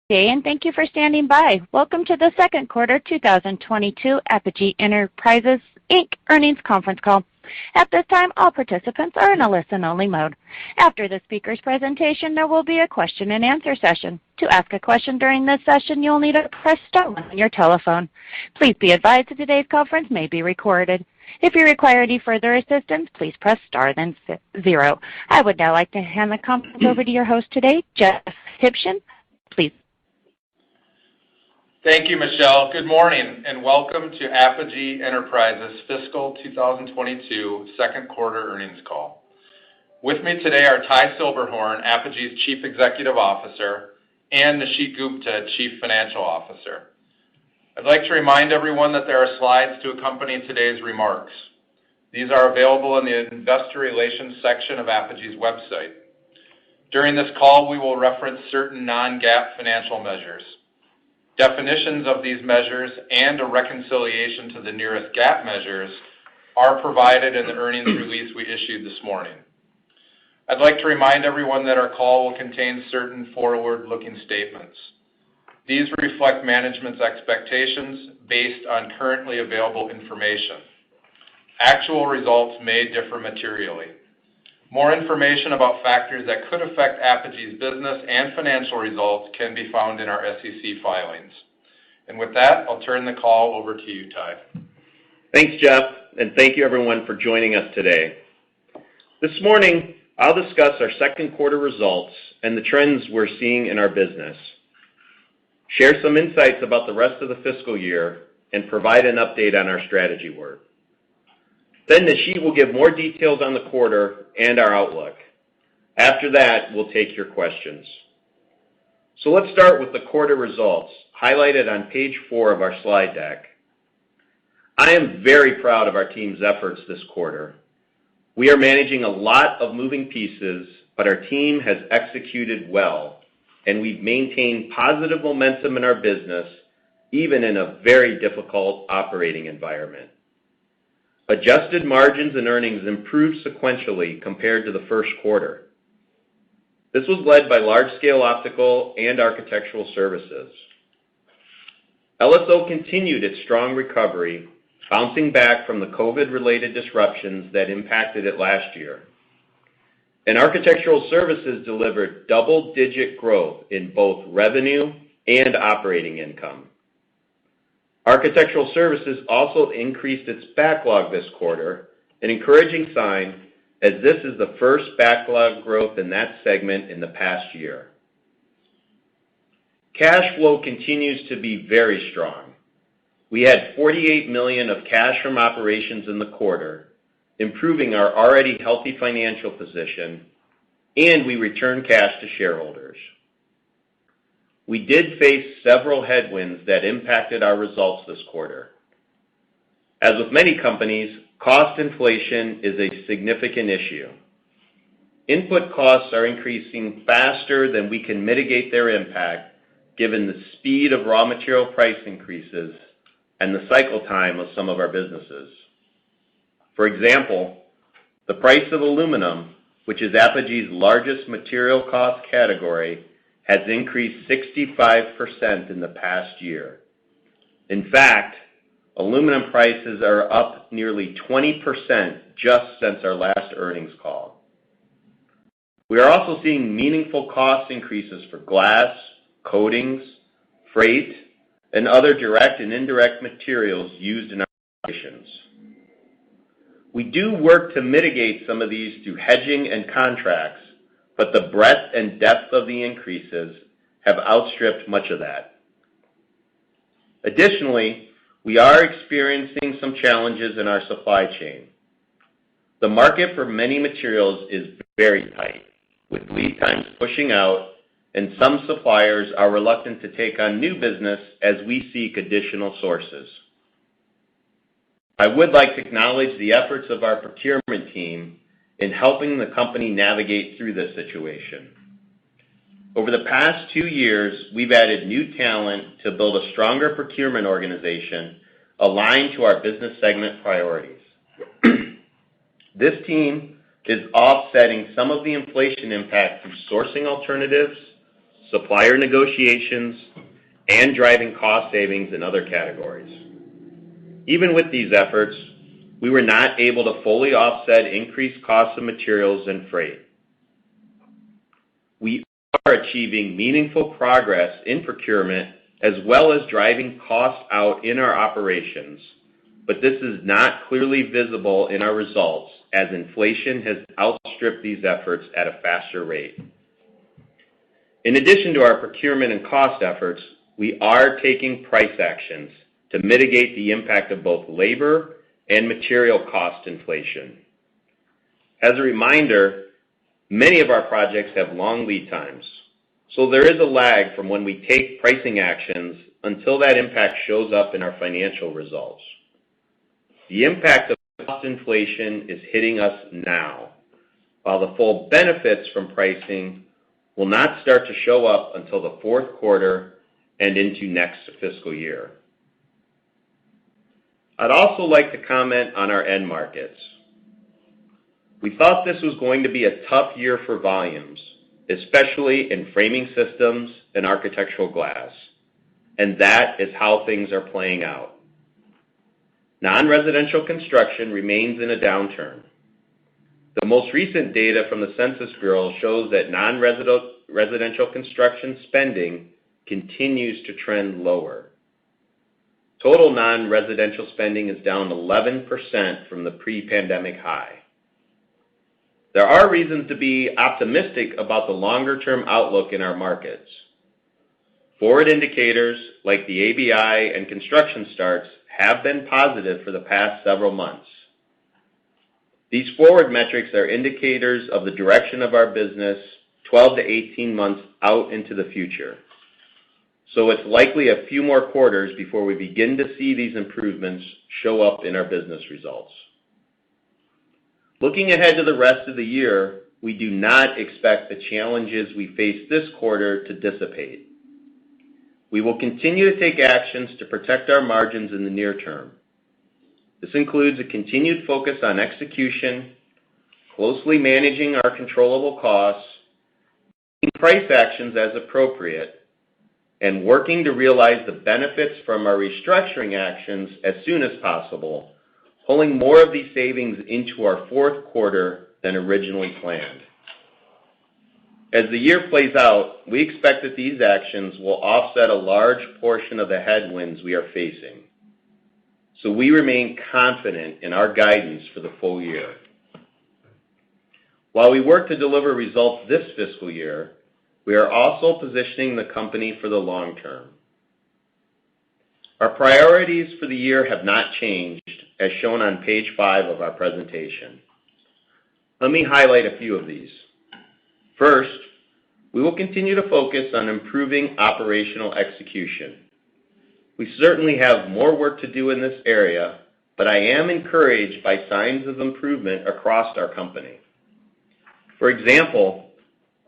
Day, and thank you for standing by. Welcome to the second quarter 2022 Apogee Enterprises Inc. earnings conference call. At this time, all participants are in a listen-only mode. After the speaker's presentation, there will be a question-and-answer session. To ask a question during this session, you'll need to press star one on your telephone. Please be advised that today's conference may be recorded. If you require any further assistance, please press star then 0. I would now like to hand the conference over to your host today, Jeff Hipshin. Please. Thank you, Michelle. Good morning, and welcome to Apogee Enterprises Fiscal 2022 second quarter earnings call. With me today are Ty Silberhorn, Apogee's Chief Executive Officer, and Nishit Gupta, Chief Financial Officer. I'd like to remind everyone that there are slides to accompany today's remarks. These are available in the Investor Relations section of Apogee's website. During this call, we will reference certain non-GAAP financial measures. Definitions of these measures and a reconciliation to the nearest GAAP measures are provided in the earnings release we issued this morning. I'd like to remind everyone that our call will contain certain forward-looking statements. These reflect management's expectations based on currently available information. Actual results may differ materially. More information about factors that could affect Apogee's business and financial results can be found in our SEC filings. And with that, I'll turn the call over to you, Ty. Thanks, Jeff, and thank you everyone for joining us today. This morning, I'll discuss our second quarter results and the trends we're seeing in our business, share some insights about the rest of the fiscal year, and provide an update on our strategy work. Then Nishit will give more details on the quarter and our outlook. After that, we'll take your questions. So let's start with the quarter results, highlighted on page 4 of our slide deck. I am very proud of our team's efforts this quarter. We are managing a lot of moving pieces, but our team has executed well, and we've maintained positive momentum in our business, even in a very difficult operating environment. Adjusted margins and earnings improved sequentially compared to the first quarter. This was led by large-scale optical and architectural services. LSO continued its strong recovery, bouncing back from the COVID-related disruptions that impacted it last year. And architectural services delivered double-digit growth in both revenue and operating income. Architectural services also increased its backlog this quarter, an encouraging sign, as this is the first backlog growth in that segment in the past year. Cash flow continues to be very strong. We had $48 million of cash from operations in the quarter, improving our already healthy financial position, and we returned cash to shareholders. We did face several headwinds that impacted our results this quarter. As with many companies, cost inflation is a significant issue. Input costs are increasing faster than we can mitigate their impact, given the speed of raw material price increases and the cycle time of some of our businesses. For example, the price of aluminum, which is Apogee's largest material cost category, has increased 65% in the past year. In fact, aluminum prices are up nearly 20% just since our last earnings call. We are also seeing meaningful cost increases for glass, coatings, freight, and other direct and indirect materials used in our operations. We do work to mitigate some of these through hedging and contracts, but the breadth and depth of the increases have outstripped much of that. Additionally, we are experiencing some challenges in our supply chain. The market for many materials is very tight, with lead times pushing out, and some suppliers are reluctant to take on new business as we seek additional sources. I would like to acknowledge the efforts of our procurement team in helping the company navigate through this situation. Over the past 2 years, we've added new talent to build a stronger procurement organization aligned to our business segment priorities. This team is offsetting some of the inflation impact through sourcing alternatives, supplier negotiations, and driving cost savings in other categories. Even with these efforts, we were not able to fully offset increased costs of materials and freight. We are achieving meaningful progress in procurement as well as driving costs out in our operations, but this is not clearly visible in our results as inflation has outstripped these efforts at a faster rate. In addition to our procurement and cost efforts, we are taking price actions to mitigate the impact of both labor and material cost inflation. As a reminder, many of our projects have long lead times, so there is a lag from when we take pricing actions until that impact shows up in our financial results. The impact of cost inflation is hitting us now, while the full benefits from pricing will not start to show up until the fourth quarter and into next fiscal year. I'd also like to comment on our end markets. We thought this was going to be a tough year for volumes, especially in framing systems and architectural glass, and that is how things are playing out. Non-residential construction remains in a downturn. The most recent data from the Census Bureau shows that non-residential construction spending continues to trend lower. Total non-residential spending is down 11% from the pre-pandemic high. There are reasons to be optimistic about the longer-term outlook in our markets. Forward indicators like the ABI and construction starts have been positive for the past several months. These forward metrics are indicators of the direction of our business 12 to 18 months out into the future. So it's likely a few more quarters before we begin to see these improvements show up in our business results. Looking ahead to the rest of the year, we do not expect the challenges we face this quarter to dissipate. We will continue to take actions to protect our margins in the near term. This includes a continued focus on execution, closely managing our controllable costs, taking price actions as appropriate, and working to realize the benefits from our restructuring actions as soon as possible, pulling more of these savings into our fourth quarter than originally planned. As the year plays out, we expect that these actions will offset a large portion of the headwinds we are facing. So we remain confident in our guidance for the full year. While we work to deliver results this fiscal year, we are also positioning the company for the long term. Our priorities for the year have not changed, as shown on page 5 of our presentation. Let me highlight a few of these. First, we will continue to focus on improving operational execution. We certainly have more work to do in this area, but I am encouraged by signs of improvement across our company. For example,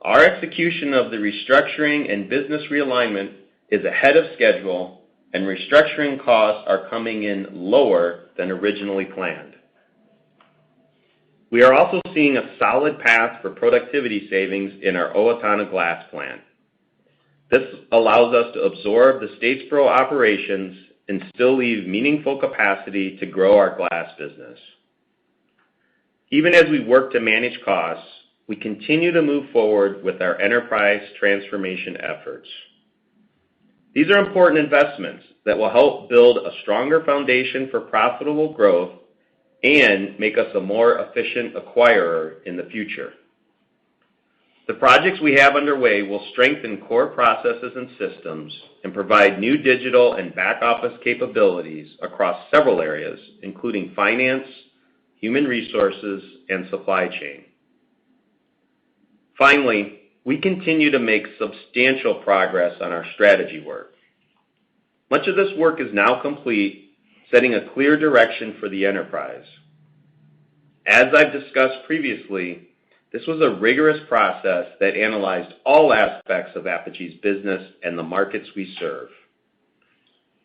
our execution of the restructuring and business realignment is ahead of schedule, and restructuring costs are coming in lower than originally planned. We are also seeing a solid path for productivity savings in our Owatonna glass plant. This allows us to absorb the Statesboro operations and still leave meaningful capacity to grow our glass business. Even as we work to manage costs, we continue to move forward with our enterprise transformation efforts. These are important investments that will help build a stronger foundation for profitable growth and make us a more efficient acquirer in the future. The projects we have underway will strengthen core processes and systems and provide new digital and back-office capabilities across several areas, including finance, human resources, and supply chain. Finally, we continue to make substantial progress on our strategy work. Much of this work is now complete, setting a clear direction for the enterprise. As I've discussed previously, this was a rigorous process that analyzed all aspects of Apogee's business and the markets we serve.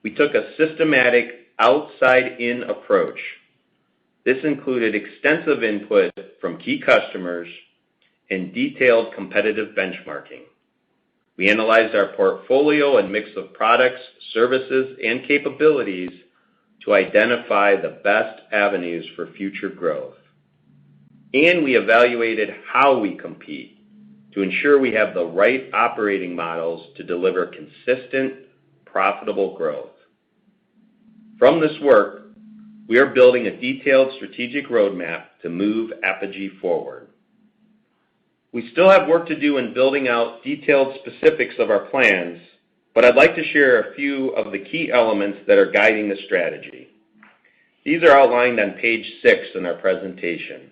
We took a systematic outside-in approach. This included extensive input from key customers and detailed competitive benchmarking. We analyzed our portfolio and mix of products, services, and capabilities to identify the best avenues for future growth. And we evaluated how we compete to ensure we have the right operating models to deliver consistent, profitable growth. From this work, we are building a detailed strategic roadmap to move Apogee forward. We still have work to do in building out detailed specifics of our plans, but I'd like to share a few of the key elements that are guiding the strategy. These are outlined on page 6 in our presentation.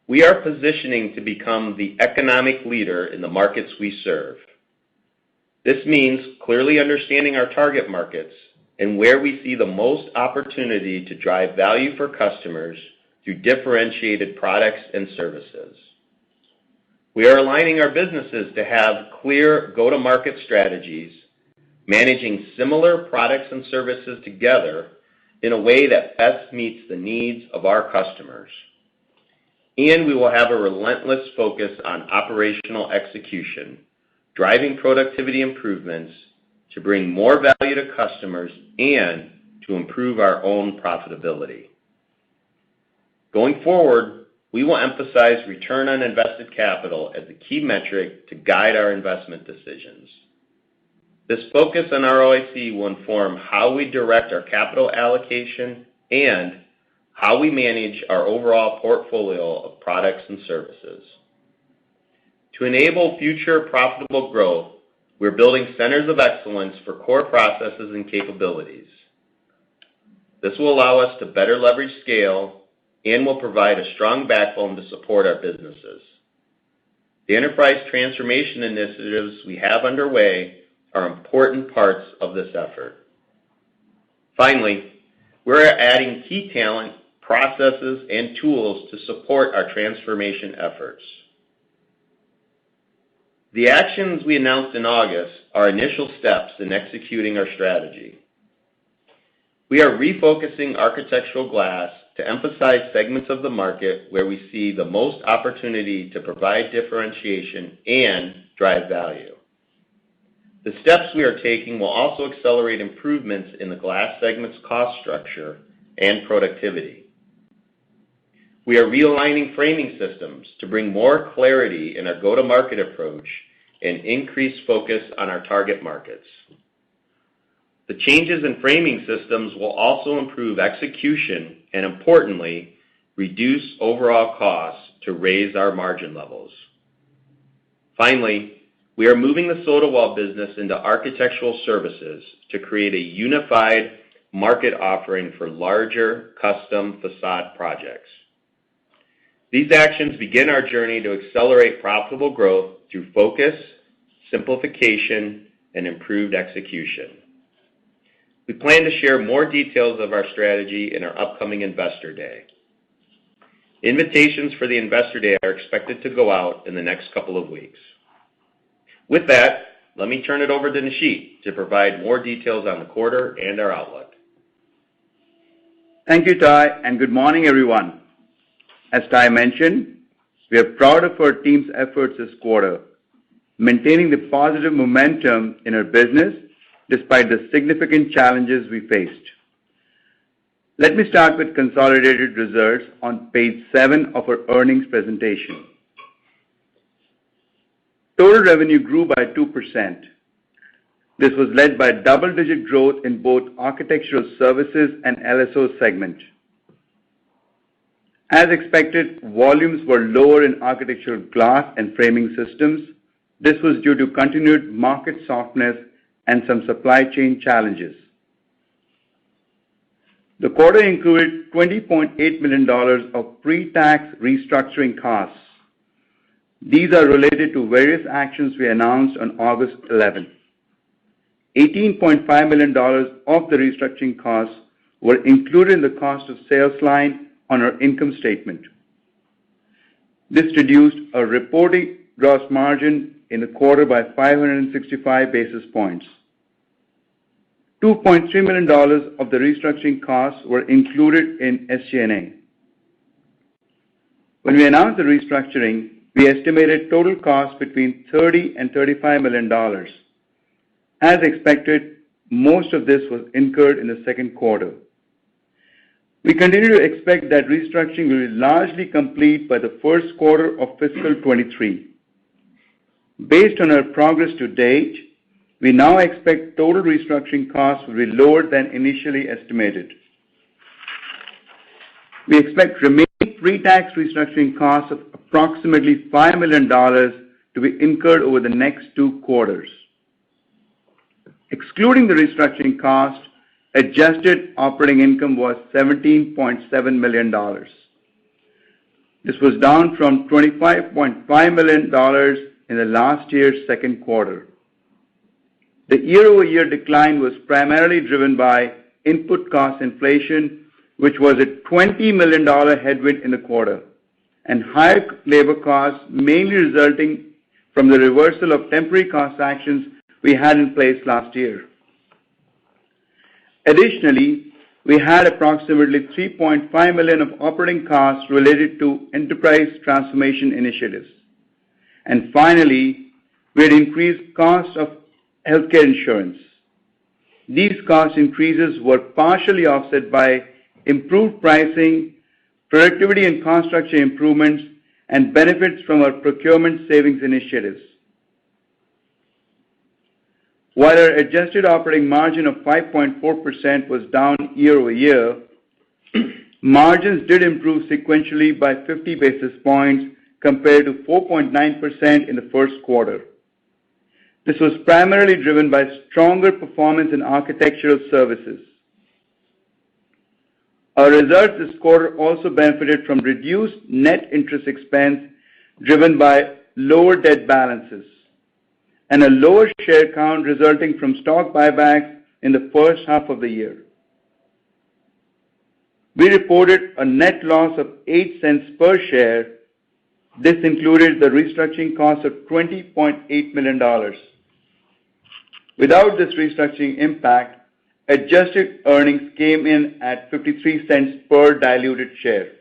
We are positioning to become the economic leader in the markets we serve. This means clearly understanding our target markets and where we see the most opportunity to drive value for customers through differentiated products and services. We are aligning our businesses to have clear go-to-market strategies, managing similar products and services together in a way that best meets the needs of our customers. And we will have a relentless focus on operational execution, driving productivity improvements to bring more value to customers and to improve our own profitability. Going forward, we will emphasize return on invested capital as a key metric to guide our investment decisions. This focus on ROIC will inform how we direct our capital allocation and how we manage our overall portfolio of products and services. To enable future profitable growth, we're building centers of excellence for core processes and capabilities. This will allow us to better leverage scale and will provide a strong backbone to support our businesses. The enterprise transformation initiatives we have underway are important parts of this effort. Finally, we're adding key talent, processes, and tools to support our transformation efforts. The actions we announced in August are initial steps in executing our strategy. We are refocusing architectural glass to emphasize segments of the market where we see the most opportunity to provide differentiation and drive value. The steps we are taking will also accelerate improvements in the glass segment's cost structure and productivity. We are realigning framing systems to bring more clarity in our go-to-market approach and increase focus on our target markets. The changes in framing systems will also improve execution and, importantly, reduce overall costs to raise our margin levels. Finally, we are moving the Sotawall business into architectural services to create a unified market offering for larger custom facade projects. These actions begin our journey to accelerate profitable growth through focus, simplification, and improved execution. We plan to share more details of our strategy in our upcoming Investor Day. Invitations for the Investor Day are expected to go out in the next couple of weeks. With that, let me turn it over to Nisheet to provide more details on the quarter and our outlook. Thank you, Ty, and good morning, everyone. As Ty mentioned, we are proud of our team's efforts this quarter, maintaining the positive momentum in our business despite the significant challenges we faced. Let me start with consolidated results on page 7 of our earnings presentation. Total revenue grew by 2%. This was led by double-digit growth in both Architectural Services and LSO segment. As expected, volumes were lower in architectural glass and framing systems. This was due to continued market softness and some supply chain challenges. The quarter included $20.8 million of pre-tax restructuring costs. These are related to various actions we announced on August 11. $18.5 million of the restructuring costs were included in the cost of sales line on our income statement. This reduced our reporting gross margin in the quarter by 565 basis points. $2.3 million of the restructuring costs were included in SG&A. When we announced the restructuring, we estimated total costs between $30 and $35 million. As expected, most of this was incurred in the second quarter. We continue to expect that restructuring will be largely complete by the first quarter of fiscal 23. Based on our progress to date, we now expect total restructuring costs will be lower than initially estimated. We expect remaining pre-tax restructuring costs of approximately $5 million to be incurred over the next 2 quarters. Excluding the restructuring cost, adjusted operating income was $17.7 million. This was down from $25.5 million in the last year's second quarter. The year-over-year decline was primarily driven by input cost inflation, which was a $20 million headwind in the quarter, and higher labor costs, mainly resulting from the reversal of temporary cost actions we had in place last year. Additionally, we had approximately $3.5 million of operating costs related to enterprise transformation initiatives. And finally, we had increased costs of healthcare insurance. These cost increases were partially offset by improved pricing, productivity and cost structure improvements, and benefits from our procurement savings initiatives. While our adjusted operating margin of 5.4% was down year-over-year, margins did improve sequentially by 50 basis points compared to 4.9% in the first quarter. This was primarily driven by stronger performance in architectural services. Our results this quarter also benefited from reduced net interest expense driven by lower debt balances and a lower share count resulting from stock buybacks in the first half of the year. We reported a net loss of 8 cents per share. This included the restructuring cost of $20.8 million. Without this restructuring impact, adjusted earnings came in at 53 cents per diluted share.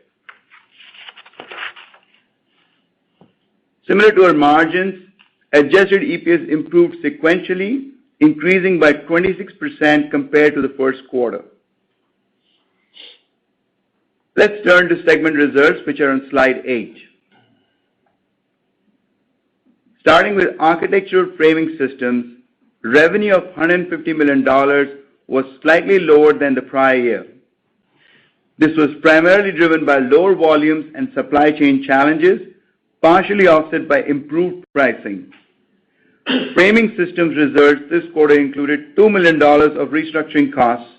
Similar to our margins, adjusted EPS improved sequentially, increasing by 26% compared to the first quarter. Let's turn to segment results, which are on slide 8. Starting with Architectural Framing Systems, revenue of $150 million was slightly lower than the prior year. This was primarily driven by lower volumes and supply chain challenges, partially offset by improved pricing. Framing Systems results this quarter included $2 million of restructuring costs.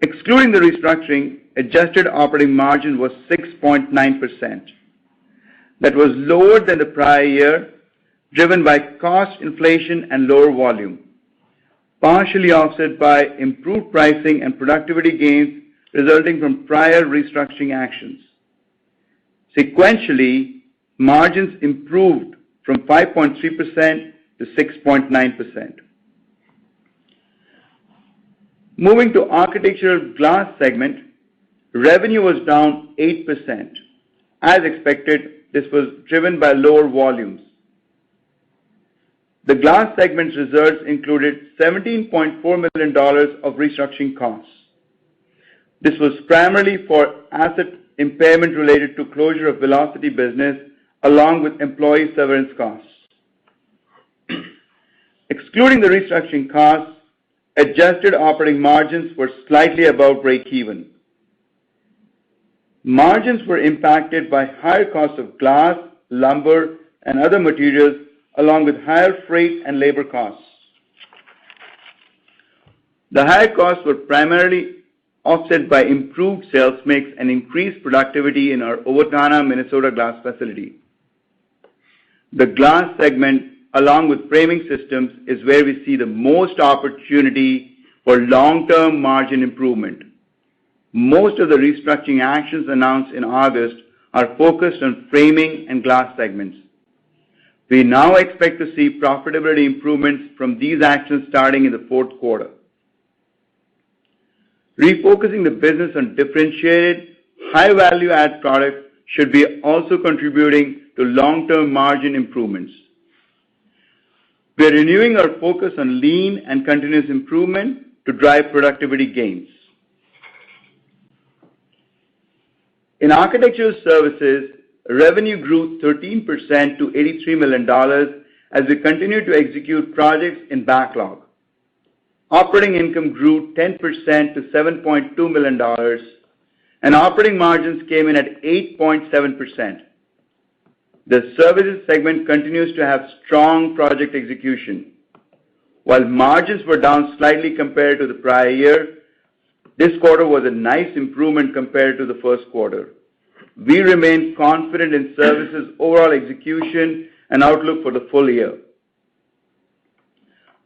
Excluding the restructuring, adjusted operating margin was 6.9%. That was lower than the prior year, driven by cost inflation and lower volume, partially offset by improved pricing and productivity gains resulting from prior restructuring actions. Sequentially, margins improved from 5.3% to 6.9%. Moving to Architectural Glass segment, revenue was down 8%. As expected, this was driven by lower volumes. The glass segment's results included $17.4 million of restructuring costs. This was primarily for asset impairment related to closure of Velocity business, along with employee severance costs. Excluding the restructuring costs, adjusted operating margins were slightly above break-even. Margins were impacted by higher costs of glass, lumber, and other materials, along with higher freight and labor costs. The higher costs were primarily offset by improved sales mix and increased productivity in our Owatonna, Minnesota glass facility. The glass segment, along with Framing Systems, is where we see the most opportunity for long-term margin improvement. Most of the restructuring actions announced in August are focused on framing and glass segments. We now expect to see profitability improvements from these actions starting in the fourth quarter. Refocusing the business on differentiated, high-value-add products should be also contributing to long-term margin improvements. We are renewing our focus on lean and continuous improvement to drive productivity gains. In Architectural Services, revenue grew 13% to $83 million as we continue to execute projects in backlog. Operating income grew 10% to $7.2 million, and operating margins came in at 8.7%. The services segment continues to have strong project execution. While margins were down slightly compared to the prior year, this quarter was a nice improvement compared to the first quarter. We remain confident in services' overall execution and outlook for the full year.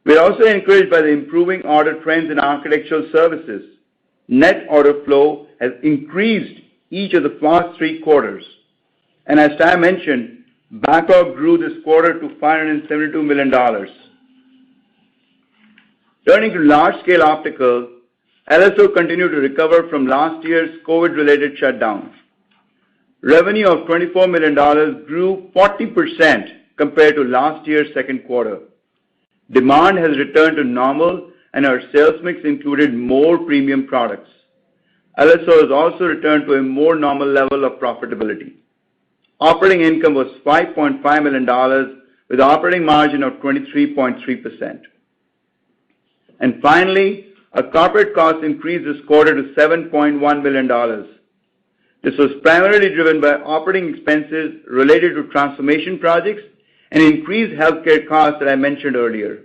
We are also encouraged by the improving order trends in Architectural Services. Net order flow has increased each of the past 3 quarters. And as Ty mentioned, backlog grew this quarter to $572 million. Turning to large-scale optical, LSO continued to recover from last year's COVID-related shutdown. Revenue of $24 million grew 40% compared to last year's second quarter. Demand has returned to normal, and our sales mix included more premium products. LSO has also returned to a more normal level of profitability. Operating income was $5.5 million with operating margin of 23.3%. And finally, our corporate costs increased this quarter to $7.1 million. This was primarily driven by operating expenses related to transformation projects and increased healthcare costs that I mentioned earlier.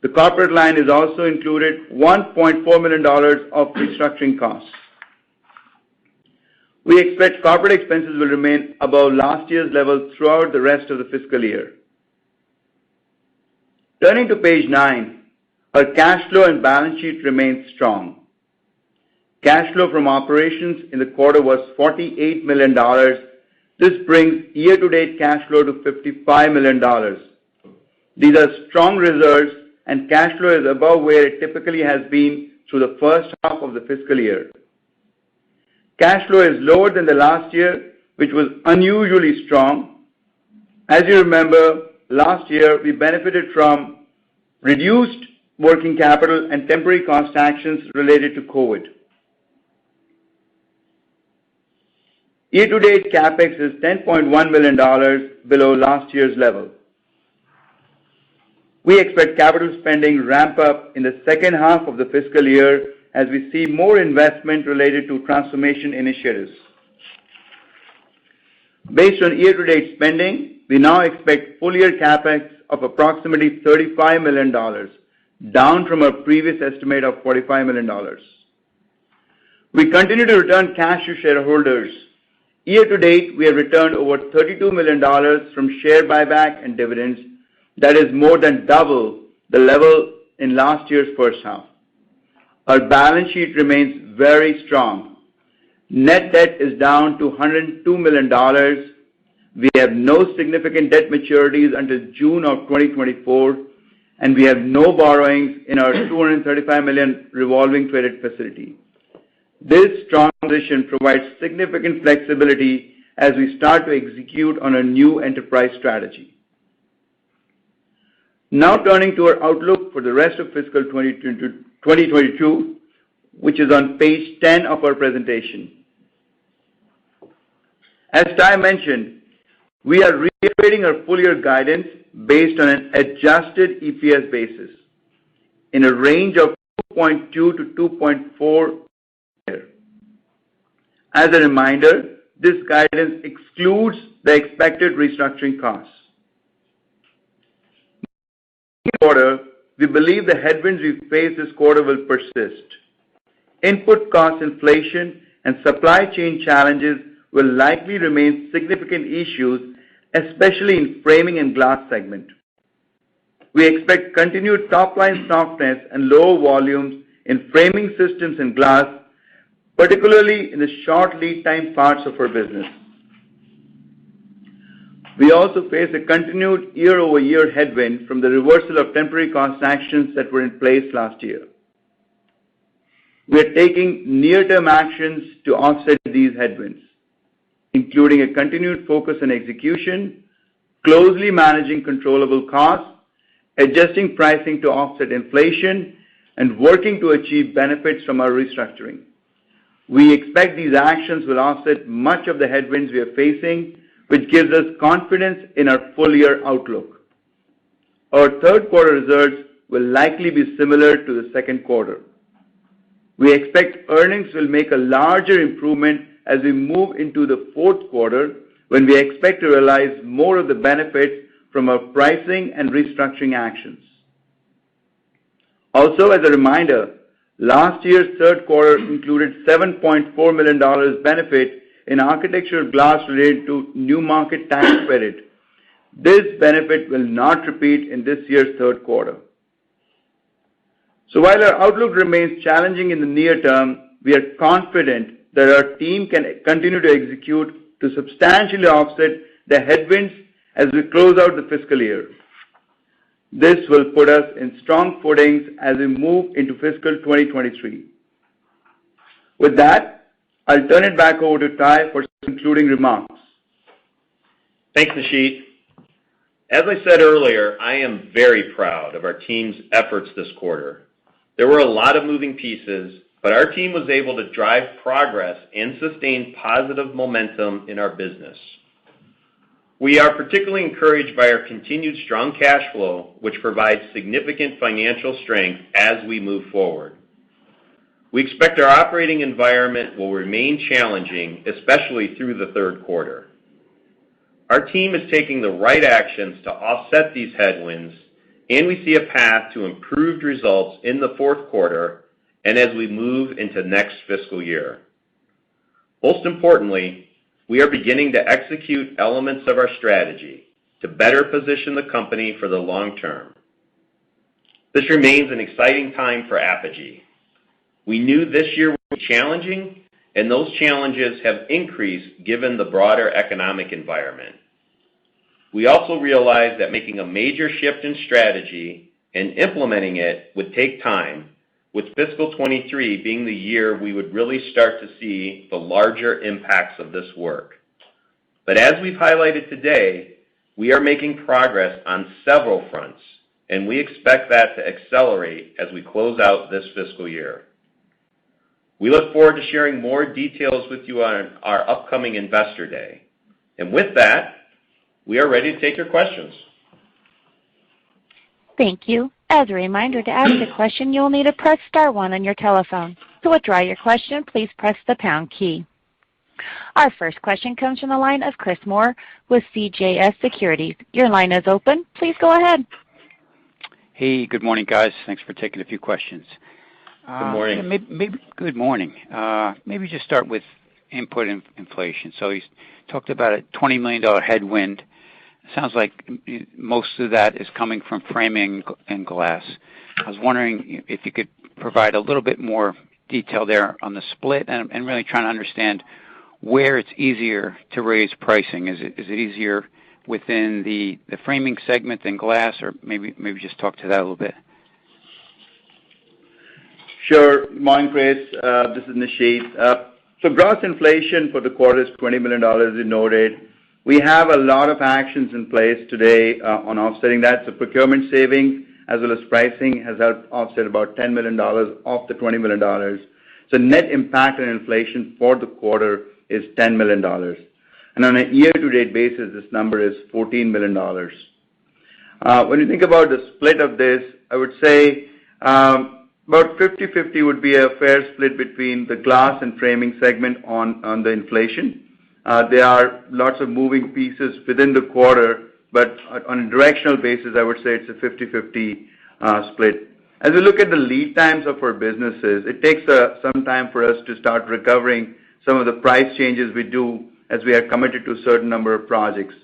The corporate line is also included $1.4 million of restructuring costs. We expect corporate expenses will remain above last year's level throughout the rest of the fiscal year. Turning to page 9, our cash flow and balance sheet remains strong. Cash flow from operations in the quarter was $48 million. This brings year-to-date cash flow to $55 million. These are strong results, and cash flow is above where it typically has been through the first half of the fiscal year. Cash flow is lower than the last year, which was unusually strong. As you remember, last year we benefited from reduced working capital and temporary cost actions related to COVID. Year-to-date CapEx is $10.1 million below last year's level. We expect capital spending ramp up in the second half of the fiscal year as we see more investment related to transformation initiatives. Based on year-to-date spending, we now expect full-year CapEx of approximately $35 million, down from our previous estimate of $45 million. We continue to return cash to shareholders. Year-to-date, we have returned over $32 million from share buyback and dividends. That is more than double the level in last year's first half. Our balance sheet remains very strong. Net debt is down to $102 million. We have no significant debt maturities until June of 2024, and we have no borrowings in our $235 million revolving credit facility. This strong position provides significant flexibility as we start to execute on a new enterprise strategy. Now turning to our outlook for the rest of fiscal 2022, which is on page 10 of our presentation. As Ty mentioned, we are reiterating our full-year guidance based on an adjusted EPS basis in a range of 2.2 to 2.4. As a reminder, this guidance excludes the expected restructuring costs. In quarter, we believe the headwinds we face this quarter will persist. Input cost inflation and supply chain challenges will likely remain significant issues, especially in framing and glass segment. We expect continued top-line softness and lower volumes in framing systems and glass, particularly in the short lead time parts of our business. We also face a continued year-over-year headwind from the reversal of temporary cost actions that were in place last year. We are taking near-term actions to offset these headwinds. including a continued focus on execution, closely managing controllable costs, adjusting pricing to offset inflation, and working to achieve benefits from our restructuring. We expect these actions will offset much of the headwinds we are facing, which gives us confidence in our full-year outlook. Our third quarter results will likely be similar to the second quarter. We expect earnings will make a larger improvement as we move into the fourth quarter, when we expect to realize more of the benefits from our pricing and restructuring actions. Also, as a reminder, last year's third quarter included $7.4 million benefit in architectural glass related to new market tax credit. This benefit will not repeat in this year's third quarter. So while our outlook remains challenging in the near term, we are confident that our team can continue to execute to substantially offset the headwinds as we close out the fiscal year. This will put us in strong footings as we move into fiscal 2023. With that, I'll turn it back over to Ty for concluding remarks. Thanks, Nisheet. As I said earlier, I am very proud of our team's efforts this quarter. There were a lot of moving pieces, but our team was able to drive progress and sustain positive momentum in our business. We are particularly encouraged by our continued strong cash flow, which provides significant financial strength as we move forward. We expect our operating environment will remain challenging, especially through the third quarter. Our team is taking the right actions to offset these headwinds, and we see a path to improved results in the fourth quarter and as we move into next fiscal year. Most importantly, we are beginning to execute elements of our strategy to better position the company for the long term. This remains an exciting time for Apogee. We knew this year would be challenging, and those challenges have increased given the broader economic environment. We also realized that making a major shift in strategy and implementing it would take time, with fiscal 23 being the year we would really start to see the larger impacts of this work. But as we've highlighted today, we are making progress on several fronts, and we expect that to accelerate as we close out this fiscal year. We look forward to sharing more details with you on our upcoming Investor Day. And with that, we are ready to take your questions. Thank you. As a reminder, to ask a question, you will need to press star one on your telephone. To withdraw your question, please press the pound key. Our first question comes from the line of Chris Moore with CJS Securities. Your line is open. Please go ahead. Hey, good morning, guys. Thanks for taking a few questions. Good morning. Good morning. Maybe just start with input inflation. So you talked about a $20 million headwind. Sounds like most of that is coming from framing and glass. I was wondering if you could provide a little bit more detail there on the split and really trying to understand where it's easier to raise pricing. Is it easier within the framing segment than glass, or maybe just talk to that a little bit? Sure. Morning, Chris. This is Nisheet. So gross inflation for the quarter is $20 million, as you noted. We have a lot of actions in place today on offsetting that. So procurement savings as well as pricing has helped offset about $10 million off the $20 million. So net impact on inflation for the quarter is $10 million. And on a year-to-date basis, this number is $14 million. When you think about the split of this, I would say about 50-50 would be a fair split between the glass and framing segment on the inflation. There are lots of moving pieces within the quarter, but on a directional basis, I would say it's a 50-50 split. As we look at the lead times of our businesses, it takes some time for us to start recovering some of the price changes we do as we are committed to a certain number of projects.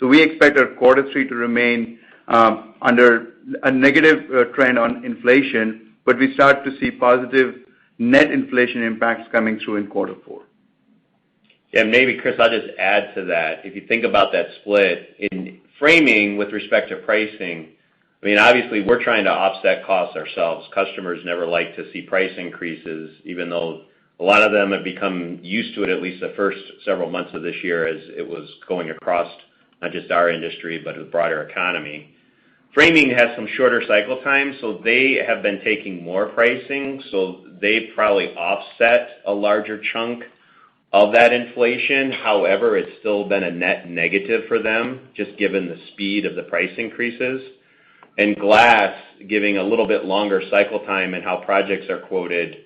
So we expect our quarter three to remain under a negative trend on inflation, but we start to see positive net inflation impacts coming through in quarter four. Yeah, maybe, Chris, I'll just add to that. If you think about that split, in framing with respect to pricing, I mean, obviously, we're trying to offset costs ourselves. Customers never like to see price increases, even though A lot of them have become used to it, at least the first several months of this year, as it was going across not just our industry, but the broader economy. Framing has some shorter cycle times, so they have been taking more pricing, so they probably offset a larger chunk of that inflation. However, it's still been a net negative for them, just given the speed of the price increases. And glass, giving a little bit longer cycle time and how projects are quoted,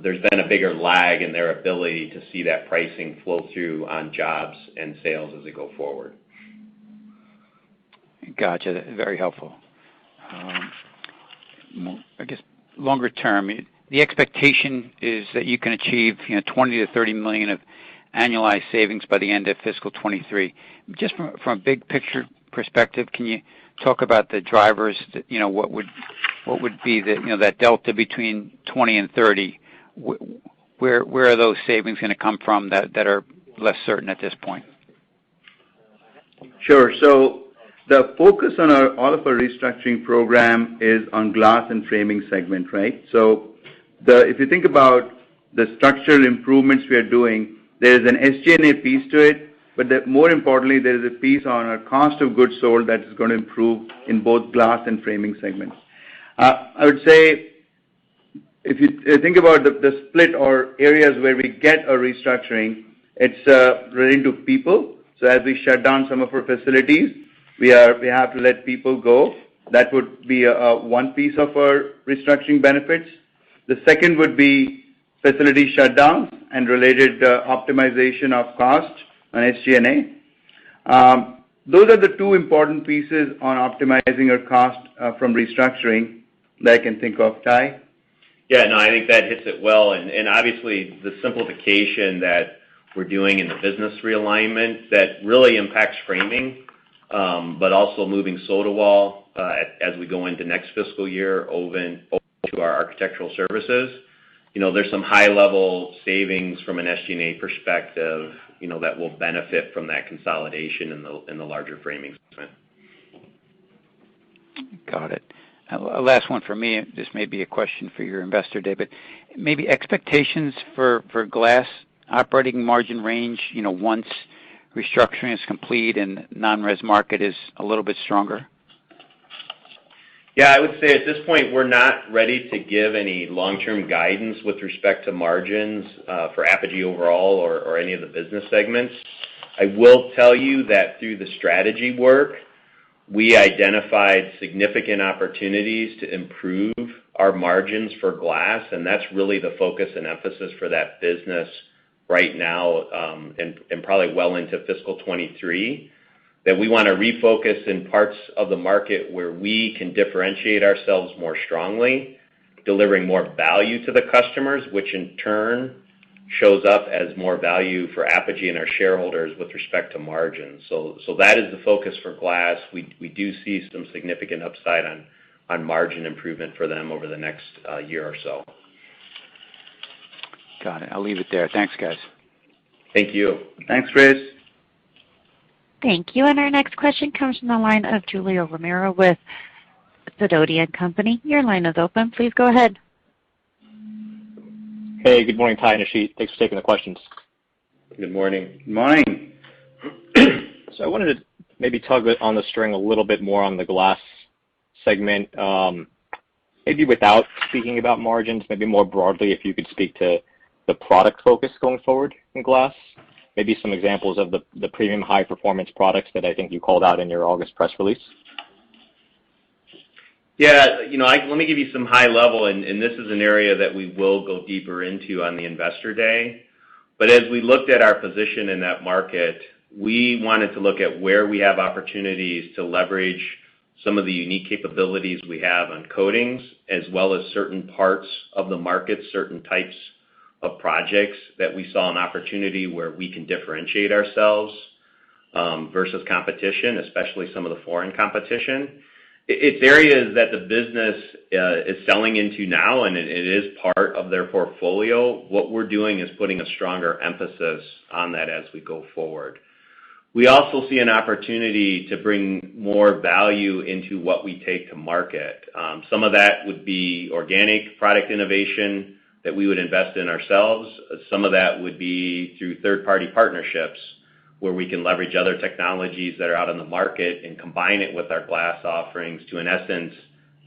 there's been a bigger lag in their ability to see that pricing flow through on jobs and sales as they go forward. Gotcha. Very helpful. I guess longer term, the expectation is that you can achieve 20 to 30 million of annualized savings by the end of fiscal 23. Just from a big picture perspective, can you talk about the drivers? That, what would be the that delta between 20 and 30? Where are those savings going to come from that are less certain at this point? Sure. So the focus on all of our restructuring program is on glass and framing segment, right? So if you think about the structural improvements we are doing, there is an SG&A piece to it, but more importantly, there is a piece on our cost of goods sold that is going to improve in both glass and framing segments. I would say, if you think about the split or areas where we get a restructuring, it's relating to people. So as we shut down some of our facilities, we have to let people go. That would be one piece of our restructuring benefits. The second would be facility shutdowns and related optimization of cost on SG&A. Those are the two important pieces on optimizing our cost from restructuring that I can think of. Ty? Yeah, no, I think that hits it well. And obviously the simplification that we're doing in the business realignment that really impacts framing, but also moving Sotawall as we go into next fiscal year over to our architectural services. There's some high-level savings from an SG&A perspective, that will benefit from that consolidation in the larger framing segment. Got it. Last one for me. This may be a question for your investor day, but maybe expectations for glass operating margin range, once restructuring is complete and non-res market is a little bit stronger? Yeah, I would say at this point we're not ready to give any long-term guidance with respect to margins for Apogee overall or any of the business segments. I will tell you that through the strategy work, we identified significant opportunities to improve our margins for glass, and that's really the focus and emphasis for that business right now, and probably well into fiscal 23. That we want to refocus in parts of the market where we can differentiate ourselves more strongly, delivering more value to the customers, which in turn shows up as more value for Apogee and our shareholders with respect to margins. So that is the focus for glass. We do see some significant upside on margin improvement for them over the next year or so. Got it. I'll leave it there. Thanks, guys. Thank you. Thanks, Chris. Thank you. And our next question comes from the line of Julio Romero with Sidoti & Company. Your line is open. Please go ahead. Hey, good morning, Ty and Nisheet. Thanks for taking the questions. Good morning. Good morning. So I wanted to maybe tug on the string a little bit more on the glass segment, maybe without speaking about margins, maybe more broadly if you could speak to the product focus going forward in glass. Maybe some examples of the premium high-performance products that I think you called out in your August press release. Yeah, let me give you some high level, and this is an area that we will go deeper into on the Investor Day. But as we looked at our position in that market, we wanted to look at where we have opportunities to leverage some of the unique capabilities we have on coatings, as well as certain parts of the market, certain types of projects that we saw an opportunity where we can differentiate ourselves versus competition, especially some of the foreign competition. It's areas that the business is selling into now, and it is part of their portfolio. What we're doing is putting a stronger emphasis on that as we go forward. We also see an opportunity to bring more value into what we take to market. Some of that would be organic product innovation that we would invest in ourselves. Some of that would be through third-party partnerships where we can leverage other technologies that are out in the market and combine it with our glass offerings to, in essence,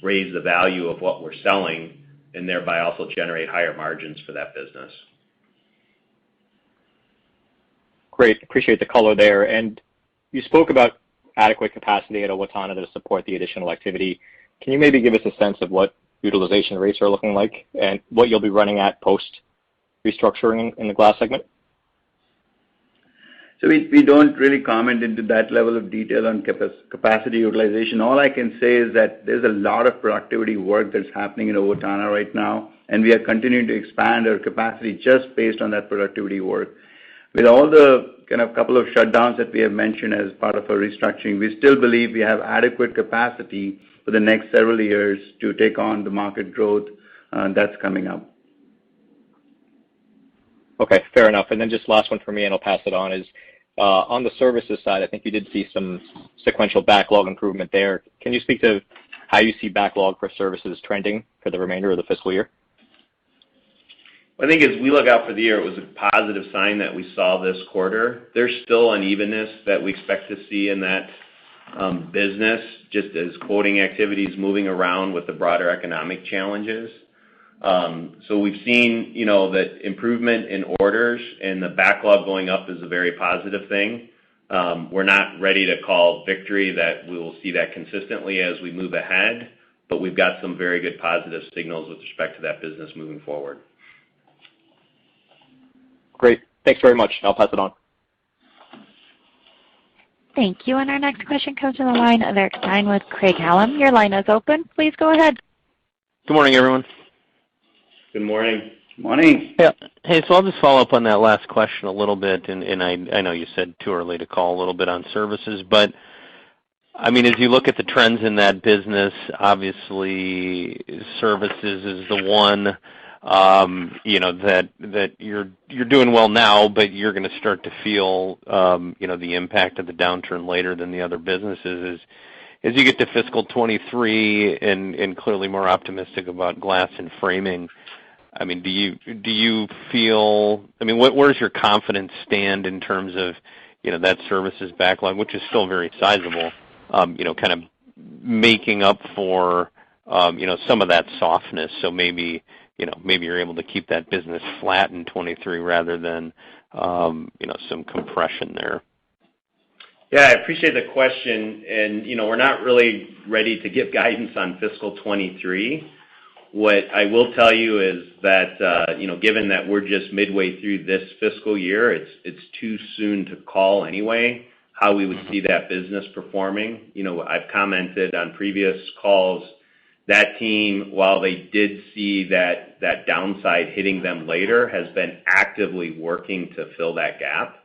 raise the value of what we're selling and thereby also generate higher margins for that business. Great. Appreciate the color there. And you spoke about adequate capacity at Owatonna to support the additional activity. Can you maybe give us a sense of what utilization rates are looking like and what you'll be running at post-restructuring in the glass segment? So we don't really comment into that level of detail on capacity utilization. All I can say is that there's a lot of productivity work that's happening in Owatonna right now, and we are continuing to expand our capacity just based on that productivity work. With all the kind of couple of shutdowns that we have mentioned as part of our restructuring, we still believe we have adequate capacity for the next several years to take on the market growth that's coming up. Okay, fair enough. And then just last one for me, and I'll pass it on, is on the services side, I think you did see some sequential backlog improvement there. Can you speak to how you see backlog for services trending for the remainder of the fiscal year? I think as we look out for the year, it was a positive sign that we saw this quarter. There's still unevenness that we expect to see in that business, just as quoting activity is moving around with the broader economic challenges. So we've seen, that improvement in orders and the backlog going up is a very positive thing. We're not ready to call victory that we will see that consistently as we move ahead, but we've got some very good positive signals with respect to that business moving forward. Great. Thanks very much. I'll pass it on. Thank you. And our next question comes from the line of Eric Stine with Craig-Hallum. Your line is open. Please go ahead. Good morning, everyone. Good morning. Morning. Yeah. Hey, so I'll just follow up on that last question a little bit, and I know you said too early to call a little bit on services, but I mean, as you look at the trends in that business, obviously services is the one, that you're doing well now, but you're going to start to feel, the impact of the downturn later than the other businesses. As you get to fiscal 23 and clearly more optimistic about glass and framing, I mean, do you feel? I mean, where's your confidence stand in terms of, that services backlog, which is still very sizable, kind of making up for, some of that softness. So maybe you're able to keep that business flat in 23 rather than, some compression there. Yeah, I appreciate the question. And, we're not really ready to give guidance on fiscal 23. What I will tell you is that, given that we're just midway through this fiscal year, it's too soon to call anyway how we would see that business performing. I've commented on previous calls, that team, while they did see that downside hitting them later, has been actively working to fill that gap.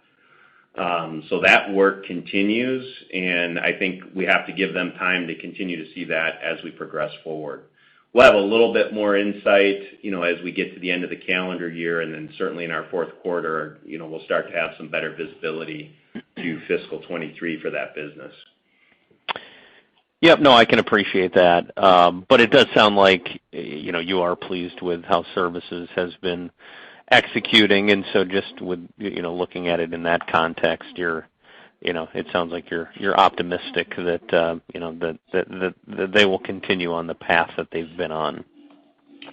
So that work continues, and I think we have to give them time to continue to see that as we progress forward. We'll have a little bit more insight, as we get to the end of the calendar year, and then certainly in our fourth quarter, we'll start to have some better visibility to fiscal 23 for that business. Yep, no, I can appreciate that. But it does sound like, you are pleased with how services has been executing, and so just with, looking at it in that context, it sounds like you're optimistic that, that they will continue on the path that they've been on.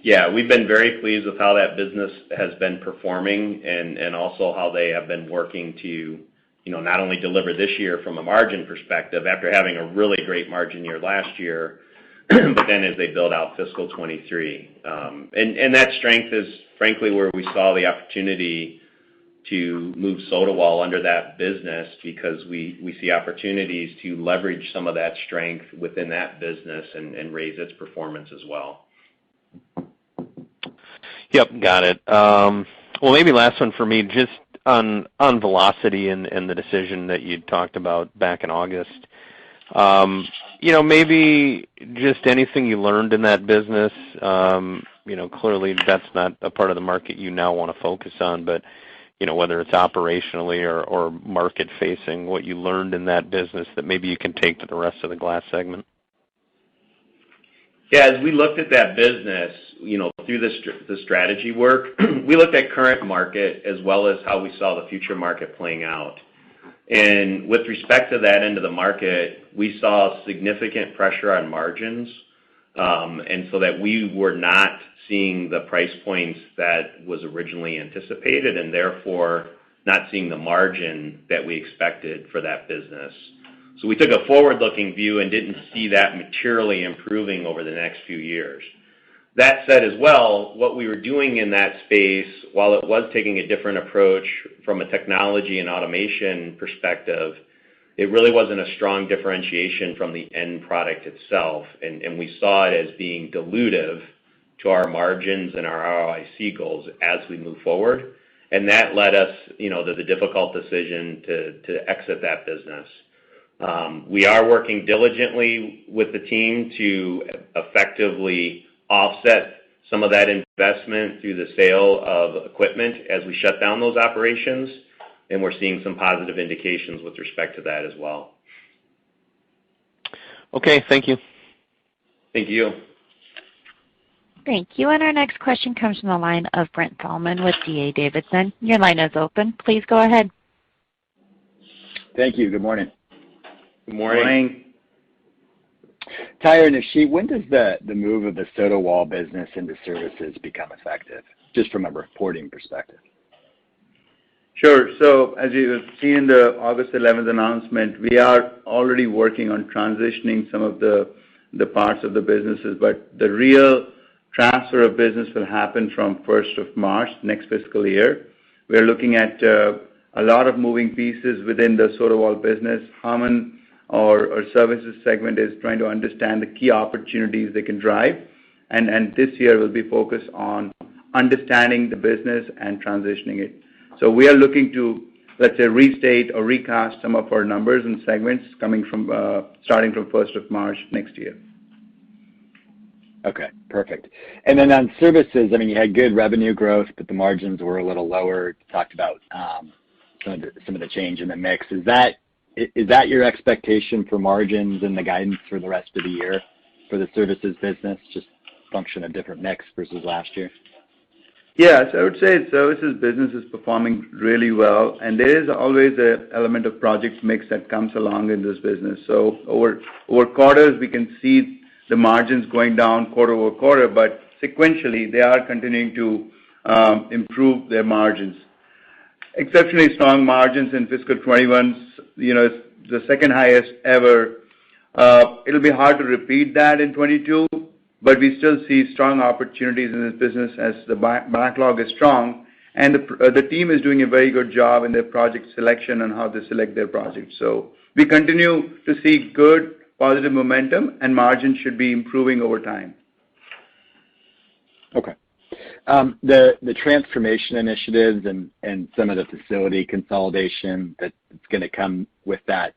Yeah, we've been very pleased with how that business has been performing and also how they have been working to, not only deliver this year from a margin perspective after having a really great margin year last year, but then as they build out fiscal 23. And that strength is frankly where we saw the opportunity to move Sotawall under that business, because we see opportunities to leverage some of that strength within that business and raise its performance as well. Yep, got it. Well, maybe last one for me, just on velocity and the decision that you talked about back in August. Maybe just anything you learned in that business. Clearly that's not a part of the market you now want to focus on, but whether it's operationally or market facing, what you learned in that business that maybe you can take to the rest of the glass segment. Yeah, as we looked at that business, through the strategy work, we looked at current market as well as how we saw the future market playing out. And with respect to that end of the market, we saw significant pressure on margins, and so that we were not seeing the price points that was originally anticipated, and therefore not seeing the margin that we expected for that business. So we took a forward-looking view and didn't see that materially improving over the next few years. That said as well, what we were doing in that space, while it was taking a different approach from a technology and automation perspective, it really wasn't a strong differentiation from the end product itself, and we saw it as being dilutive to our margins and our ROIC goals as we move forward, and that led us, to the difficult decision to exit that business. We are working diligently with the team to effectively offset some of that investment through the sale of equipment as we shut down those operations, and we're seeing some positive indications with respect to that as well. Okay, thank you. Thank you. Thank you. And our next question comes from the line of Brent Thalman with D.A. Davidson. Your line is open. Please go ahead. Thank you. Good morning. Good morning. Tyler and Nisheet, when does the move of the soda wall business into services become effective, just from a reporting perspective? Sure. So as you have seen in the August 11th announcement, we are already working on transitioning some of the parts of the businesses, but the real transfer of business will happen from 1st of March next fiscal year. We are looking at a lot of moving pieces within the soda wall business. Harmon, our services segment, is trying to understand the key opportunities they can drive, and this year will be focused on understanding the business and transitioning it. So we are looking to, let's say, restate or recast some of our numbers and segments starting from 1st of March next year. Okay, perfect. And then on services, you had good revenue growth, but the margins were a little lower. You talked about some of the change in the mix. Is that your expectation for margins and the guidance for the rest of the year for the services business, just function of different mix versus last year? Yes, I would say services business is performing really well, and there is always an element of project mix that comes along in this business. So over quarters, we can see the margins going down quarter over quarter, but sequentially, they are continuing to improve their margins. Exceptionally strong margins in fiscal 21, the second highest ever. It'll be hard to repeat that in 22, but we still see strong opportunities in this business as the backlog is strong, and the team is doing a very good job in their project selection and how they select their projects. So we continue to see good positive momentum, and margins should be improving over time. Okay. The transformation initiatives and some of the facility consolidation that's going to come with that,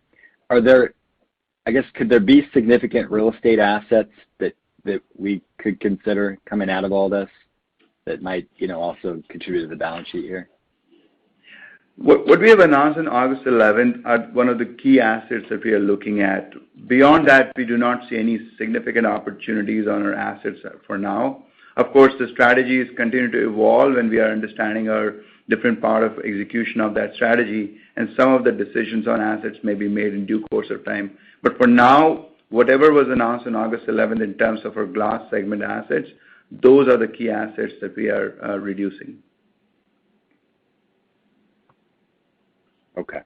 could there be significant real estate assets that we could consider coming out of all this that might, also contribute to the balance sheet here? What we have announced on August 11th are one of the key assets that we are looking at. Beyond that, we do not see any significant opportunities on our assets for now. Of course, the strategies continue to evolve, and we are understanding our different part of execution of that strategy, and some of the decisions on assets may be made in due course of time. But for now, whatever was announced on August 11th in terms of our glass segment assets, those are the key assets that we are reducing. Okay.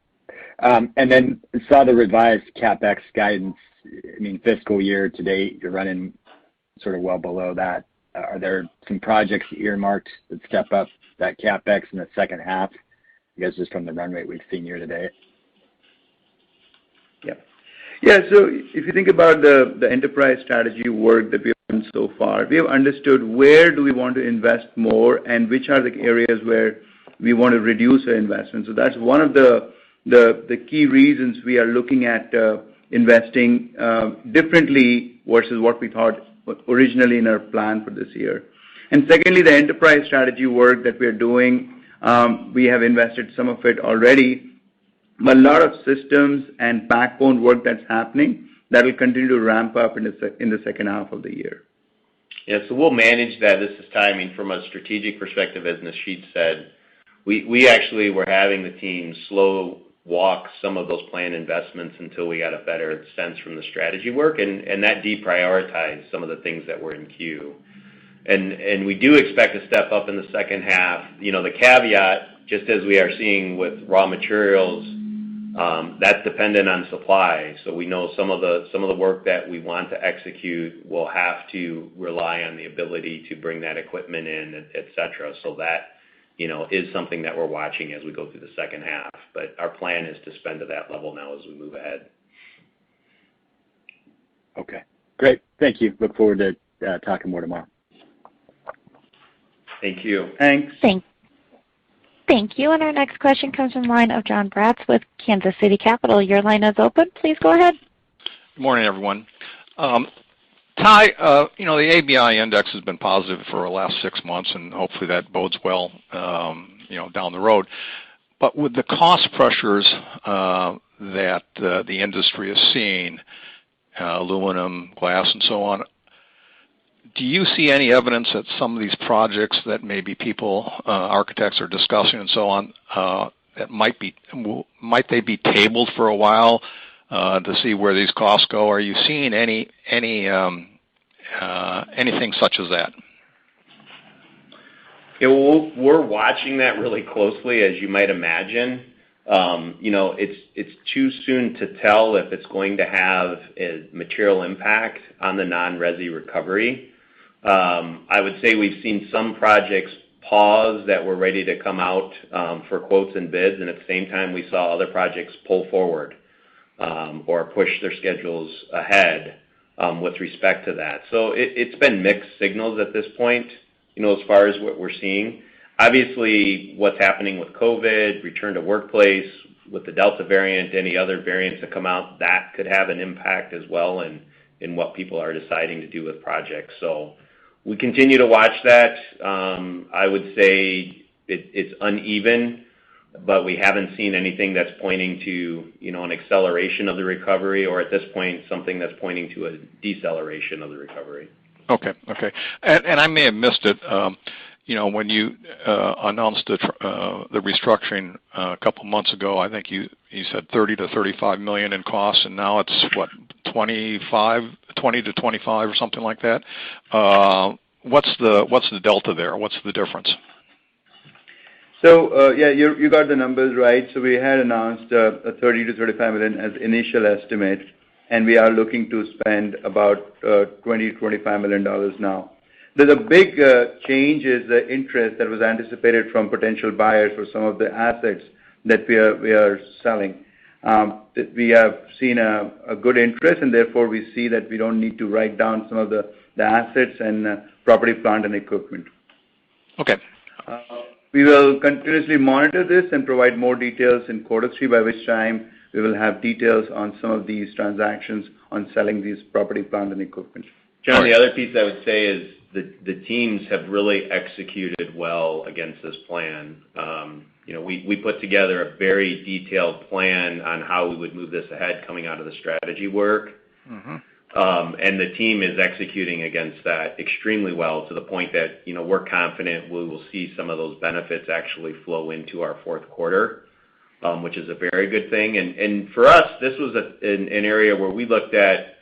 And then saw the revised CapEx guidance. Fiscal year to date, you're running sort of well below that. Are there some projects earmarked that step up that CapEx in the second half, just from the run rate we've seen year to date? Yeah, so if you think about the enterprise strategy work that we've done so far, we have understood where do we want to invest more and which are the areas where we want to reduce our investment. So that's one of the key reasons we are looking at investing differently versus what we thought originally in our plan for this year. And secondly, the enterprise strategy work that we are doing, we have invested some of it already, but a lot of systems and backbone work that's happening that will continue to ramp up in the second half of the year. Yeah, so we'll manage that. This is timing from a strategic perspective, as Nisheet said. We actually were having the team slow walk some of those planned investments until we got a better sense from the strategy work, and that deprioritized some of the things that were in queue. And we do expect a step up in the second half. You know, the caveat, just as we are seeing with raw materials, that's dependent on supply. So we know some of the work that we want to execute will have to rely on the ability to bring that equipment in, et cetera. So that, you know, is something that we're watching as we go through the second half. But our plan is to spend to that level now as we move ahead. Okay, great. Thank you. Look forward to talking more tomorrow. Thank you. Thanks. Thank you. And our next question comes from the line of John Bratz with Kansas City Capital. Your line is open. Please go ahead. Good morning, everyone. Ty, you know, the ABI index has been positive for the last 6 months, and hopefully that bodes well, you know, down the road. But with the cost pressures that the industry is seeing, aluminum, glass, and so on, do you see any evidence that some of these projects that maybe people, architects are discussing and so on, that might they be tabled for a while to see where these costs go? Are you seeing anything such as that? Yeah, well, we're watching that really closely, as you might imagine. You know, it's too soon to tell if it's going to have a material impact on the non-resi recovery. I would say we've seen some projects pause that were ready to come out for quotes and bids, and at the same time we saw other projects pull forward or push their schedules ahead with respect to that. So it's been mixed signals at this point, you know, as far as what we're seeing. Obviously, what's happening with COVID, return to workplace, with the Delta variant, any other variants that come out, that could have an impact as well in what people are deciding to do with projects. So we continue to watch that. I would say it's uneven, but we haven't seen anything that's pointing to, you know, an acceleration of the recovery, or at this point, something that's pointing to a deceleration of the recovery. Okay. And I may have missed it. You know, when you announced the restructuring a couple months ago, I think you said $30 to $35 million in costs, and now it's what, 20 to 25 or something like that. What's the delta there? What's the difference? So yeah, you got the numbers right. So we had announced a 30 to 35 million as initial estimate, and we are looking to spend about $20 to $25 million now. The big change is the interest that was anticipated from potential buyers for some of the assets that we are selling. We have seen a good interest, and therefore we see that we don't need to write down some of the assets and property, plant, and equipment. Okay. We will continuously monitor this and provide more details in Q3, by which time we will have details on some of these transactions on selling these property, plant, and equipment. John, the other piece I would say is the teams have really executed well against this plan. You know, we put together a very detailed plan on how we would move this ahead coming out of the strategy work. Mm-hmm. And the team is executing against that extremely well, to the point that, you know, we're confident we will see some of those benefits actually flow into our Q4, which is a very good thing. And for us, this was an area where we looked at,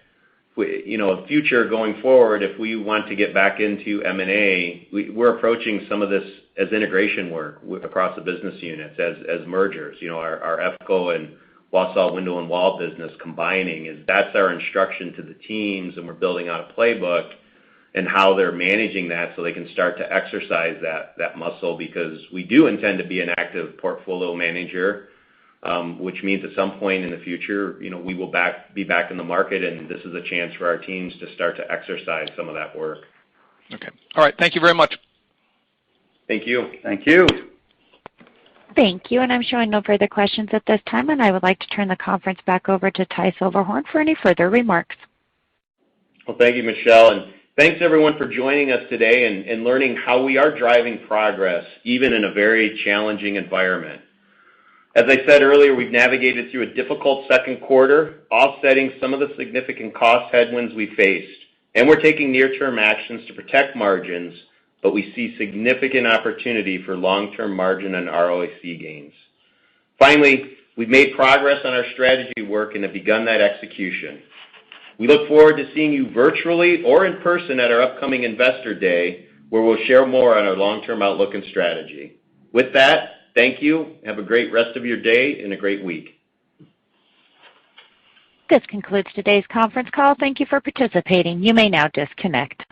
you know, a future going forward. If we want to get back into M&A, we're approaching some of this as integration work across the business units, as mergers. You know, our EFCO and Wausau Window and Wall business combining, that's our instruction to the teams, and we're building out a playbook and how they're managing that so they can start to exercise that muscle, because we do intend to be an active portfolio manager, which means at some point in the future, you know, we will be back in the market, and this is a chance for our teams to start to exercise some of that work. Okay. All right. Thank you very much. Thank you. Thank you. Thank you, and I'm showing no further questions at this time, and I would like to turn the conference back over to Ty Silberhorn for any further remarks. Well, thank you, Michelle, and thanks everyone for joining us today and learning how we are driving progress, even in a very challenging environment. As I said earlier, we've navigated through a difficult Q2, offsetting some of the significant cost headwinds we faced, and we're taking near-term actions to protect margins, but we see significant opportunity for long-term margin and ROIC gains. Finally, we've made progress on our strategy work and have begun that execution. We look forward to seeing you virtually or in person at our upcoming Investor Day, where we'll share more on our long-term outlook and strategy. With that, thank you. Have a great rest of your day and a great week. This concludes today's conference call. Thank you for participating. You may now disconnect.